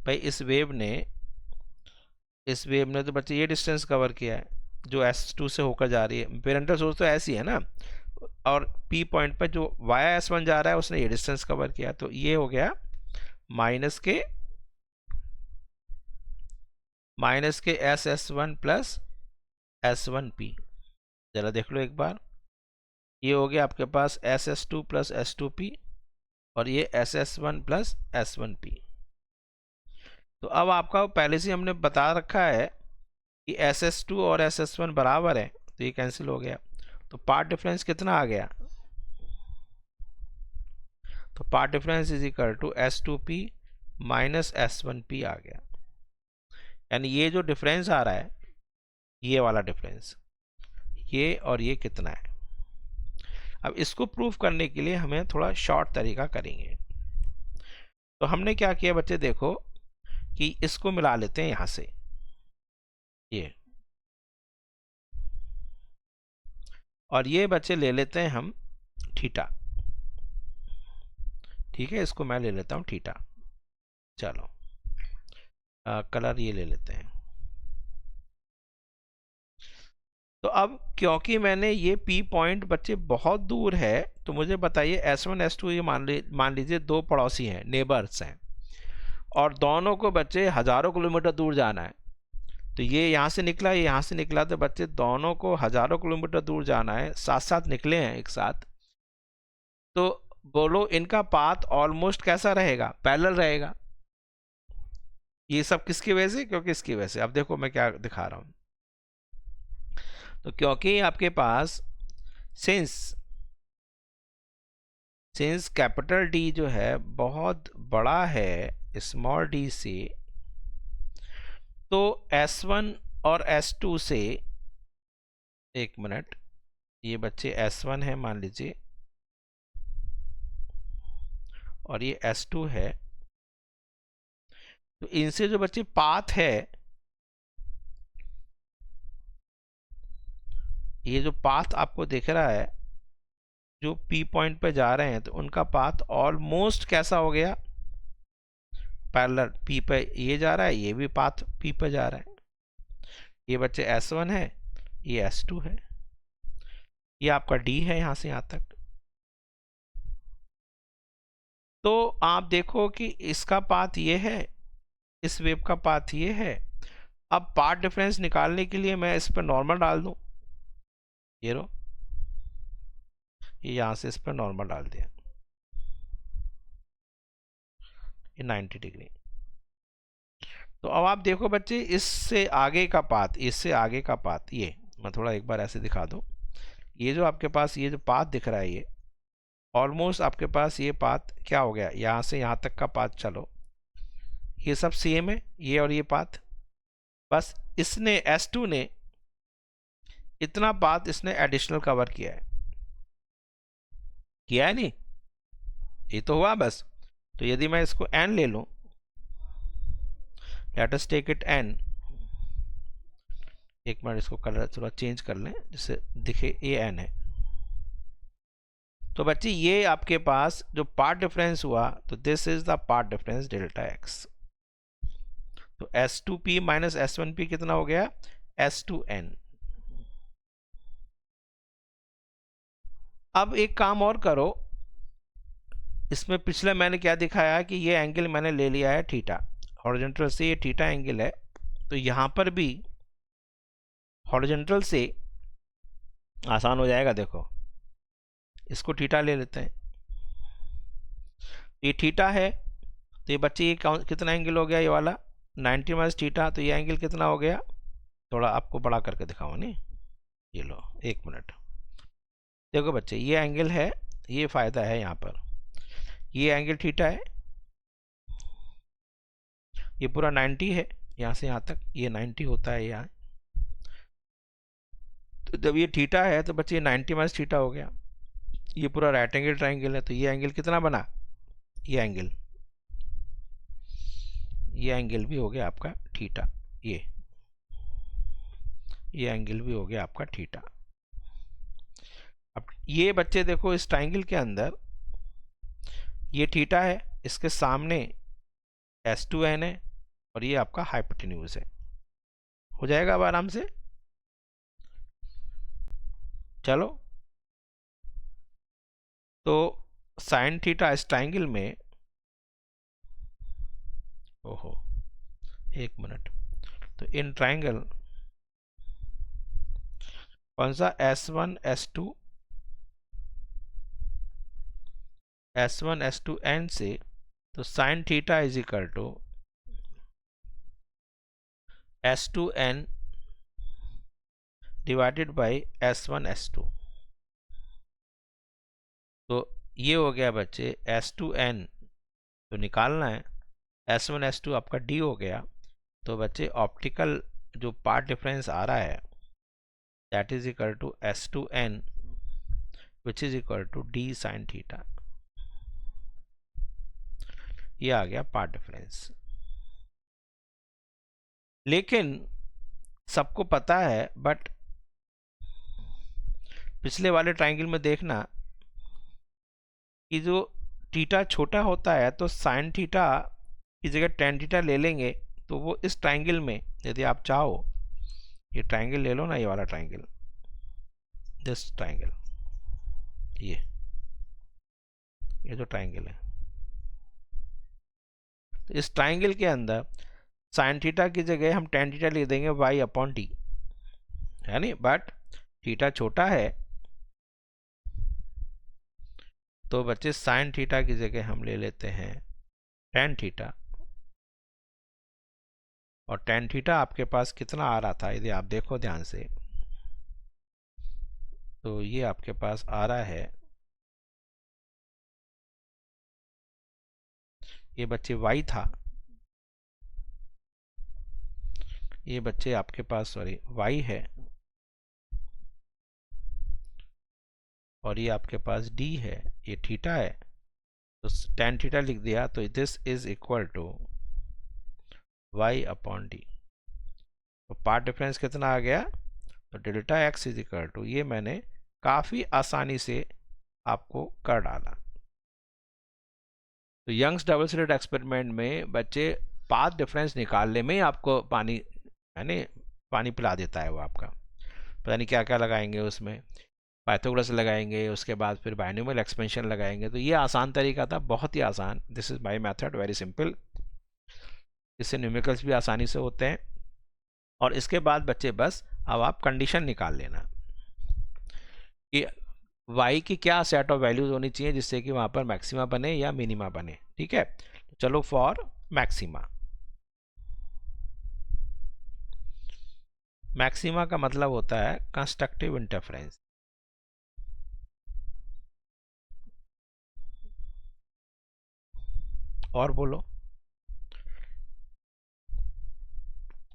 भाई इस वेव ने तो बच्चे ये डिस्टेंस कवर किया है जो S2 से होकर जा रही है, पेरेंटल सोर्स तो ऐसी है ना, और P पॉइंट पर जो वाया S1 जा रहा है उसने ये डिस्टेंस कवर किया। तो ये हो गया माइनस के SS1 प्लस S1P। जरा देख लो एक बार, ये हो गया आपके पास SS2 प्लस S2P और ये SS1 प्लस S1P। तो अब आपका पहले से हमने बता रखा है कि SS2 और SS1 बराबर है, तो ये कैंसिल हो गया। तो पाथ डिफरेंस कितना आ गया, तो path difference is equal to S2P minus S1P आ गया। यानी ये जो डिफरेंस आ रहा है ये वाला डिफरेंस, ये और ये कितना है। अब इसको प्रूफ करने के लिए हमें थोड़ा शॉर्ट तरीका करेंगे। तो हमने क्या किया बच्चे, देखो कि इसको मिला लेते हैं यहां से, ये, और ये बच्चे ले लेते हैं हम थीटा। ठीक है, इसको मैं ले लेता हूं थीटा। चलो कलर ये ले लेते हैं। तो अब क्योंकि मैंने ये P पॉइंट बच्चे बहुत दूर है, तो मुझे बताइए S1 S2 ये मान लीजिए दो पड़ोसी हैं, नेबर्स हैं, और दोनों को बच्चे हजारों किलोमीटर दूर जाना है। तो ये यहाँ से निकला, ये यहाँ से निकला, तो बच्चे दोनों को हजारों किलोमीटर दूर जाना है, साथ साथ निकले हैं एक साथ। तो बोलो इनका पाथ ऑलमोस्ट कैसा रहेगा, पैरेलल रहेगा। ये सब किसकी वजह से, क्योंकि इसकी वजह से। अब देखो मैं क्या दिखा रहा हूं। तो क्योंकि आपके पास सिंस कैपिटल डी जो है बहुत बड़ा है स्मॉल डी से, तो S1 और S2 से, एक मिनट, ये बच्चे S1 है मान लीजिए और ये S2 है, तो इनसे जो बच्चे पाथ है, ये जो पाथ आपको दिख रहा है जो P पॉइंट पे जा रहे हैं, तो उनका पाथ ऑलमोस्ट कैसा हो गया, पैरेलल। P पे ये जा रहा है, ये भी पाथ P पे जा रहा है। ये बच्चे S1 है, ये S2 है, ये आपका D है यहां से यहां तक। तो आप देखो कि इसका पाथ ये है, इस वेव का पाथ ये है। अब पाथ डिफरेंस निकालने के लिए मैं इस पर नॉर्मल डाल दूं, ये रो, ये यहां से इस पर नॉर्मल डाल दिया, ये 90 डिग्री। तो अब आप देखो बच्चे, इससे आगे का पाथ, इससे आगे का पाथ, ये मैं थोड़ा एक बार ऐसे दिखा दूं। ये जो आपके पास ये जो पाथ दिख रहा है, ये ऑलमोस्ट आपके पास ये पाथ क्या हो गया, यहां से यहां तक का पाथ। चलो ये सब सेम है, ये और ये पाथ, बस इसने S2 ने इतना पाथ इसने एडिशनल कवर किया है नहीं, ये तो हुआ बस। तो यदि मैं इसको n ले लूं, let us take it n, एक मिनट इसको कलर थोड़ा चेंज कर लें जिससे दिखे ये n है। तो बच्चे ये आपके पास जो पाथ डिफरेंस हुआ, तो this is the path difference delta x। तो S2p माइनस S1p कितना हो गया, S2n। अब एक काम और करो, इसमें पिछले मैंने क्या दिखाया कि ये एंगल मैंने ले लिया है थीटा, हॉरिजॉन्टल से ये थीटा एंगल है, तो यहां पर भी हॉरिजॉन्टल से आसान हो जाएगा। देखो इसको थीटा ले लेते हैं, ये थीटा है, तो ये बच्चे ये कितना एंगल हो गया, ये वाला 90 माइनस थीटा, तो ये एंगल कितना हो गया, थोड़ा आपको बड़ा करके दिखाऊं नहीं, ये लो एक मिनट। देखो बच्चे ये एंगल है, ये फायदा है यहाँ पर, ये एंगल थीटा है, ये पूरा 90 है, यहाँ से यहाँ तक ये 90 होता है यहाँ। तो जब ये थीटा है तो बच्चे 90 माइनस थीटा हो गया, ये पूरा राइट एंगल ट्राइंगल है, तो ये एंगल कितना बना, ये एंगल भी हो गया आपका थीटा, ये एंगल भी हो गया आपका थीटा। अब ये बच्चे देखो इस ट्राइंगल के अंदर ये थीटा है, इसके सामने S2n है, और ये आपका हाइपोटेन्यूज है। हो जाएगा अब आराम से। चलो तो साइन थीटा इस ट्राइंगल में, ओहो एक मिनट, तो इन ट्राइंगल कौन सा S1 S2 n से, तो sine theta is equal to S2n divided by S1 S2। तो ये हो गया बच्चे S2n, तो निकालना है, S1 S2 आपका D हो गया। तो बच्चे ऑप्टिकल जो पाथ डिफरेंस आ रहा है that is equal to S2n which is equal to d sin theta. ये आ गया पार्ट डिफरेंस। लेकिन सबको पता है, बट पिछले वाले ट्राइंगल में देखना कि जो थीटा छोटा होता है तो साइन थीटा की जगह टेन थीटा ले लेंगे, तो वो इस ट्राइंगल में, यदि आप चाहो ये ट्राइंगल ले लो ना, ये वाला ट्राइंगल, दिस ट्राइंगल, ये जो ट्राइंगल है, तो इस ट्राइंगल के अंदर साइन थीटा की जगह हम टेन थीटा ले देंगे y अपॉन टी, है नहीं, बट थीटा छोटा है तो बच्चे साइन थीटा की जगह हम ले लेते हैं टेन थीटा। और टेन थीटा आपके पास कितना आ रहा था, यदि आप देखो ध्यान से, तो ये आपके पास आ रहा है, ये बच्चे y था, ये बच्चे आपके पास सॉरी y है, और ये आपके पास d है, ये थीटा है, तो टेन थीटा लिख दिया, तो this is equal to y upon D. तो पार्ट डिफरेंस कितना आ गया, तो delta x is equal to, ये मैंने काफ़ी आसानी से आपको कर डाला। तो यंग्स डबल स्लिट एक्सपेरिमेंट में बच्चे पाथ डिफरेंस निकालने में ही आपको पानी, यानी पानी पिला देता है वो आपका, पता नहीं क्या क्या लगाएंगे उसमें, पाइथागोरस लगाएंगे, उसके बाद फिर बाइनोमियल एक्सपेंशन लगाएंगे। तो ये आसान तरीका था, बहुत ही आसान, this is my method, very simple, इससे न्यूमेरिकल्स भी आसानी से होते हैं। और इसके बाद बच्चे बस अब आप कंडीशन निकाल लेना कि y की क्या सेट ऑफ वैल्यूज होनी चाहिए जिससे कि वहाँ पर मैक्सिमा बने या मिनिमा बने, ठीक है। तो चलो फॉर मैक्सिमा, मैक्सिमा का मतलब होता है कंस्ट्रक्टिव इंटरफेरेंस। और बोलो,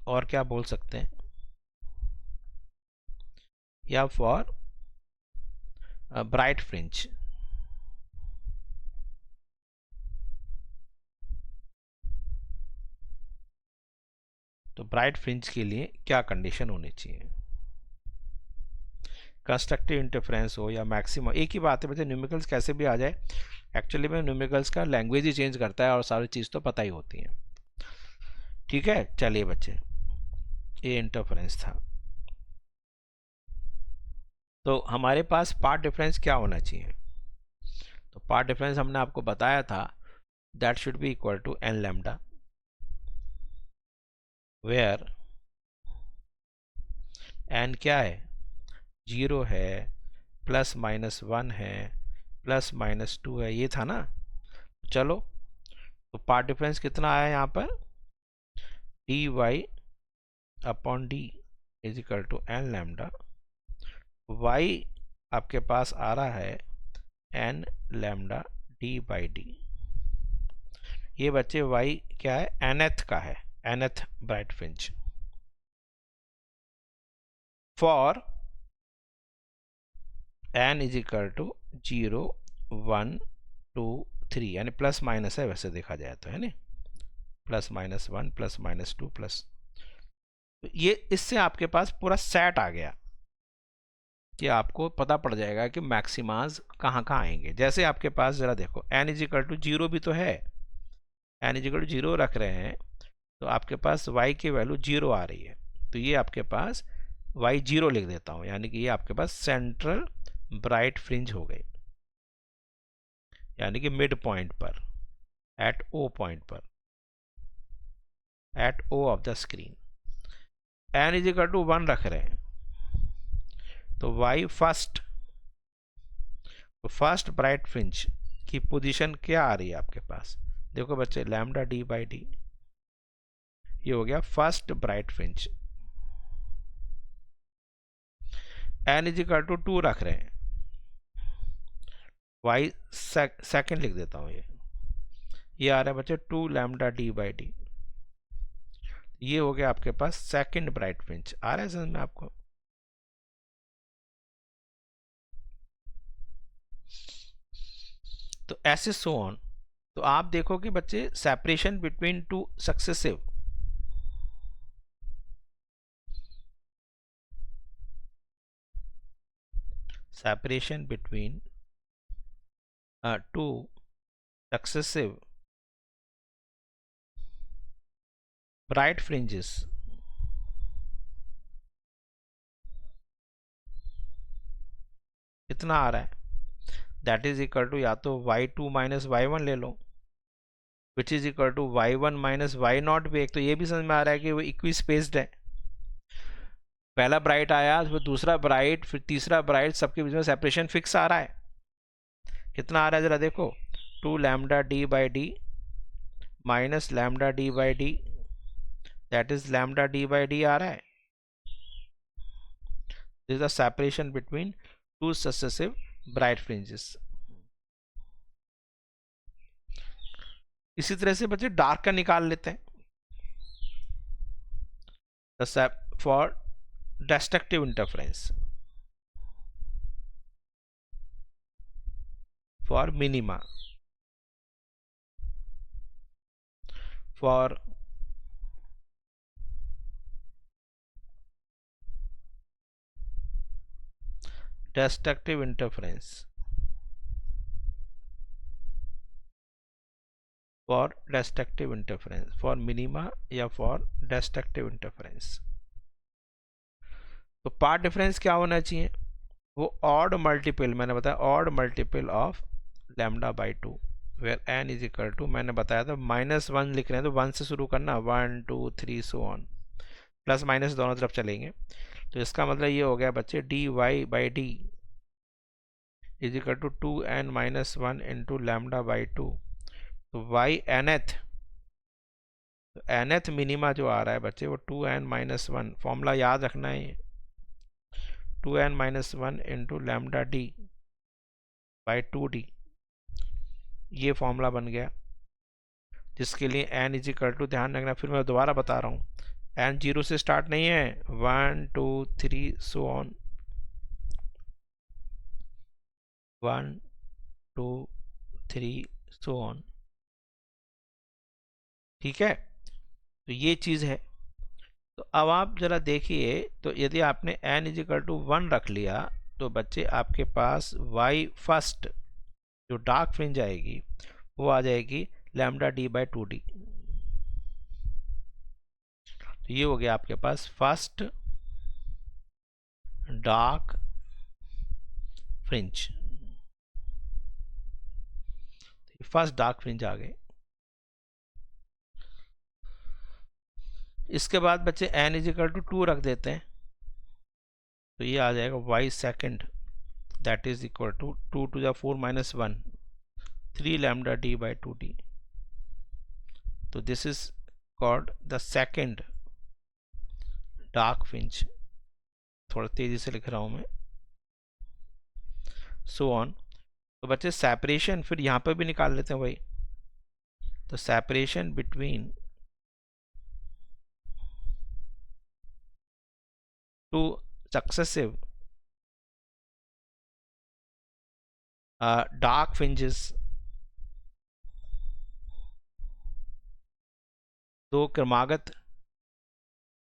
और क्या बोल सकते हैं, या फॉर ब्राइट फ्रिंज। तो ब्राइट फ्रिंज के लिए क्या कंडीशन होनी चाहिए, कंस्ट्रक्टिव इंटरफेरेंस हो या मैक्सिमम, एक ही बात है बच्चे, न्यूमेरिकल्स कैसे भी आ जाए, एक्चुअली में न्यूमेरिकल्स का लैंग्वेज ही चेंज करता है और सारी चीज़ तो पता ही होती है, ठीक है। चलिए बच्चे, ये इंटरफेरेंस था। तो हमारे पास पार्ट डिफरेंस क्या होना चाहिए, तो पार्ट डिफरेंस हमने आपको बताया था, that should be equal to n lambda, where n क्या है, 0 है, प्लस माइनस 1 है, प्लस माइनस 2 है, ये था ना। चलो, तो पार्ट डिफरेंस कितना आया यहाँ पर, D y upon D is equal to n lambda, y आपके पास आ रहा है n lambda D by D. ये बच्चे वाई क्या है, nth का है, nth bright fringe, for n is equal to 0 1 2 3, यानी प्लस माइनस है वैसे देखा जाए तो, है ना, plus minus 1 plus minus 2 plus, तो ये इससे आपके पास पूरा सेट आ गया कि आपको पता पड़ जाएगा कि मैक्सिमाज कहाँ कहाँ आएंगे। जैसे आपके पास ज़रा देखो, n इज इक्वल टू 0 भी तो है, n इज इक्वल टू 0 रख रहे हैं, तो आपके पास y की वैल्यू 0 आ रही है, तो ये आपके पास y 0 लिख देता हूँ, यानी कि ये आपके पास सेंट्रल ब्राइट फ्रिंज हो गई, यानी कि मिड पॉइंट पर, एट ओ पॉइंट पर, at O of the screen. n is equal to 1 रख रहे हैं, तो y फर्स्ट, तो फर्स्ट ब्राइट फ्रिंज की पोजीशन क्या आ रही है आपके पास, देखो बच्चे, लैम्डा डी बाई डी, ये हो गया first bright fringe. n is equal to 2 रख रहे हैं, y सेकेंड लिख देता हूँ, ये आ रहा है बच्चे 2 लैम्डा डी बाई डी, ये हो गया आपके पास सेकेंड ब्राइट फ्रिंज। आ रहा है समझ में आपको, तो ऐसे सो ऑन। तो आप देखो कि बच्चे separation between two successive separation between two successive bright fringes कितना आ रहा है, दैट इज इक्वल टू या तो y2 माइनस y1 ले लो, which is equal to y1 minus y0 भी। एक तो ये भी समझ में आ रहा है कि वो इक्वी स्पेस्ड है, पहला ब्राइट आया फिर दूसरा ब्राइट फिर तीसरा ब्राइट, सबके बीच में सेपरेशन फिक्स आ रहा है। कितना आ रहा है जरा देखो, 2 lambda D by D minus lambda D by D, that is lambda D by D आ रहा है। This is the separation between two successive bright fringes. इसी तरह से बच्चे डार्क का निकाल लेते हैं, for destructive interference, for minima, for destructive interference, for destructive interference, for minima या for destructive interference। तो पार्ट डिफरेंस क्या होना चाहिए, वो ऑड मल्टीपल, मैंने बताया odd multiple of lambda by two, where n is equal to, मैंने बताया था -1 लिख रहे हैं तो 1 से शुरू करना, 1 2 3 सो ऑन, प्लस माइनस दोनों तरफ चलेंगे। तो इसका मतलब ये हो गया बच्चे dy by D is equal to 2n minus 1 into lambda by two. तो y nth, तो nth मिनिमा जो आ रहा है बच्चे वो 2n माइनस 1, फॉर्मूला याद रखना है, 2n minus 1 into lambda D by 2d, ये फॉर्मूला बन गया, जिसके लिए n इज इक्वल टू, ध्यान रखना फिर मैं दोबारा बता रहा हूँ, n 0 से स्टार्ट नहीं है, 1 2 3 सो ऑन, 1 2 3 सो ऑन, ठीक है। तो ये चीज़ है। तो अब आप जरा देखिए, तो यदि आपने n इज इक्वल टू 1 रख लिया तो बच्चे आपके पास y फर्स्ट जो डार्क फ्रिंज आएगी वो आ जाएगी लैम्डा डी बाई 2d। तो ये हो गया आपके पास first dark fringe, first dark fringe आ गए। इसके बाद बच्चे n इज इक्वल टू 2 रख देते हैं, तो ये आ जाएगा y second, that is equal to 2 two the 4 minus 1, 3 lambda D by 2d। तो this is called the second dark fringe, थोड़ा तेजी से लिख रहा हूं मैं, सो ऑन। तो बच्चे सेपरेशन फिर यहां पर भी निकाल लेते हैं भाई, तो separation between two successive dark fringes, दो क्रमागत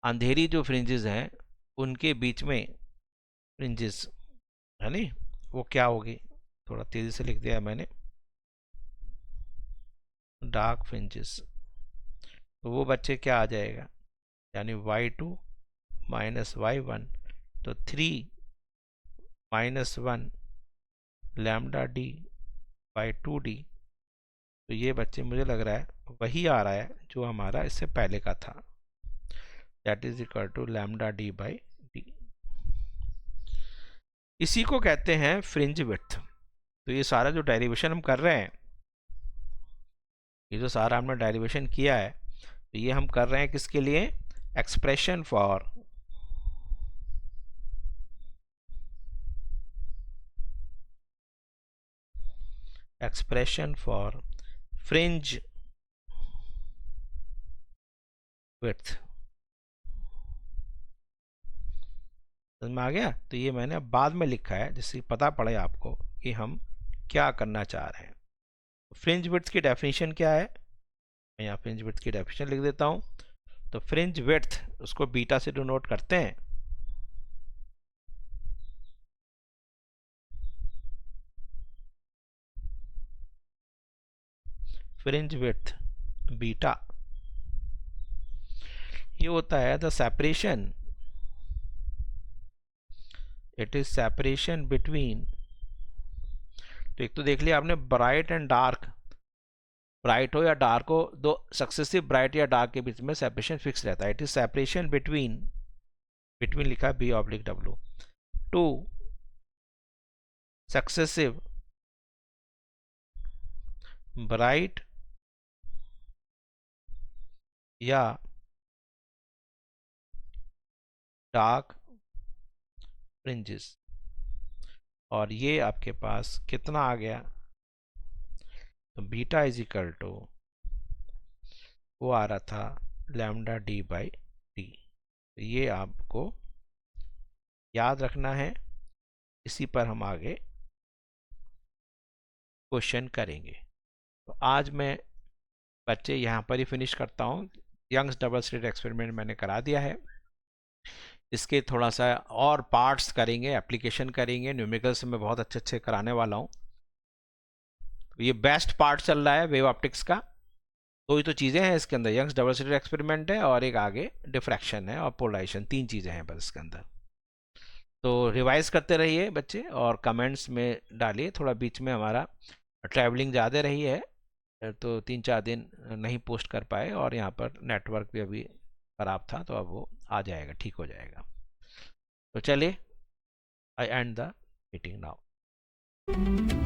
अंधेरी जो फ्रिंजेस हैं उनके बीच में फ्रिंजेस है नी, वो क्या होगी, थोड़ा तेजी से लिख दिया है मैंने, डार्क फ्रिंजेस। तो वो बच्चे क्या आ जाएगा, यानी y2 माइनस y1, तो 3 minus 1 lambda D by 2d। तो ये बच्चे मुझे लग रहा है वही आ रहा है जो हमारा इससे पहले का था, that is equal to lambda D by D. इसी को कहते हैं फ्रिंज विड्थ। तो ये सारा जो डेरिवेशन हम कर रहे हैं, ये जो सारा हमने डेरिवेशन किया है, तो ये हम कर रहे हैं किसके लिए, एक्सप्रेशन फॉर फ्रिंज विड्थ। समझ में आ गया। तो ये मैंने बाद में लिखा है जिससे पता पड़े आपको कि हम क्या करना चाह रहे हैं। फ्रिंज विड्थ की डेफिनेशन क्या है, मैं यहाँ फ्रिंज विड्थ की डेफिनेशन लिख देता हूँ। तो फ्रिंज विड्थ उसको बीटा से डिनोट करते हैं। फ्रिंज विड्थ बीटा, ये होता है the separation, it is separation between, तो एक तो देख लिया आपने ब्राइट एंड डार्क, ब्राइट हो या डार्क हो, दो सक्सेसिव ब्राइट या डार्क के बीच में सेपरेशन फिक्स रहता है। It is separation between, between लिखा B oblique W, two successive bright या डार्क फ्रिंजेस। और ये आपके पास कितना आ गया, तो बीटा इज इक्वल टू, वो आ रहा था लैम्डा डी बाई डी। तो ये आपको याद रखना है, इसी पर हम आगे क्वेश्चन करेंगे। तो आज मैं बच्चे यहाँ पर ही फिनिश करता हूँ। यंग्स डबल स्लिट एक्सपेरिमेंट मैंने करा दिया है, इसके थोड़ा सा और पार्ट्स करेंगे, एप्लीकेशन करेंगे, न्यूमेरिकल्स में बहुत अच्छे अच्छे कराने वाला हूँ। तो ये बेस्ट पार्ट चल रहा है वेव ऑप्टिक्स का। दो ही तो चीज़ें हैं इसके अंदर, यंग्स डबल स्लिट एक्सपेरिमेंट है और एक आगे डिफ्रैक्शन है और पोलराइजेशन, 3 चीज़ें हैं बस इसके अंदर। तो रिवाइज करते रहिए बच्चे और कमेंट्स में डालिए। थोड़ा बीच में हमारा ट्रैवलिंग ज़्यादा रही है, तो 3-4 दिन नहीं पोस्ट कर पाए और यहाँ पर नेटवर्क भी अभी ख़राब था, तो अब वो आ जाएगा, ठीक हो जाएगा। तो चलिए, आई एंड द मीटिंग नाउ।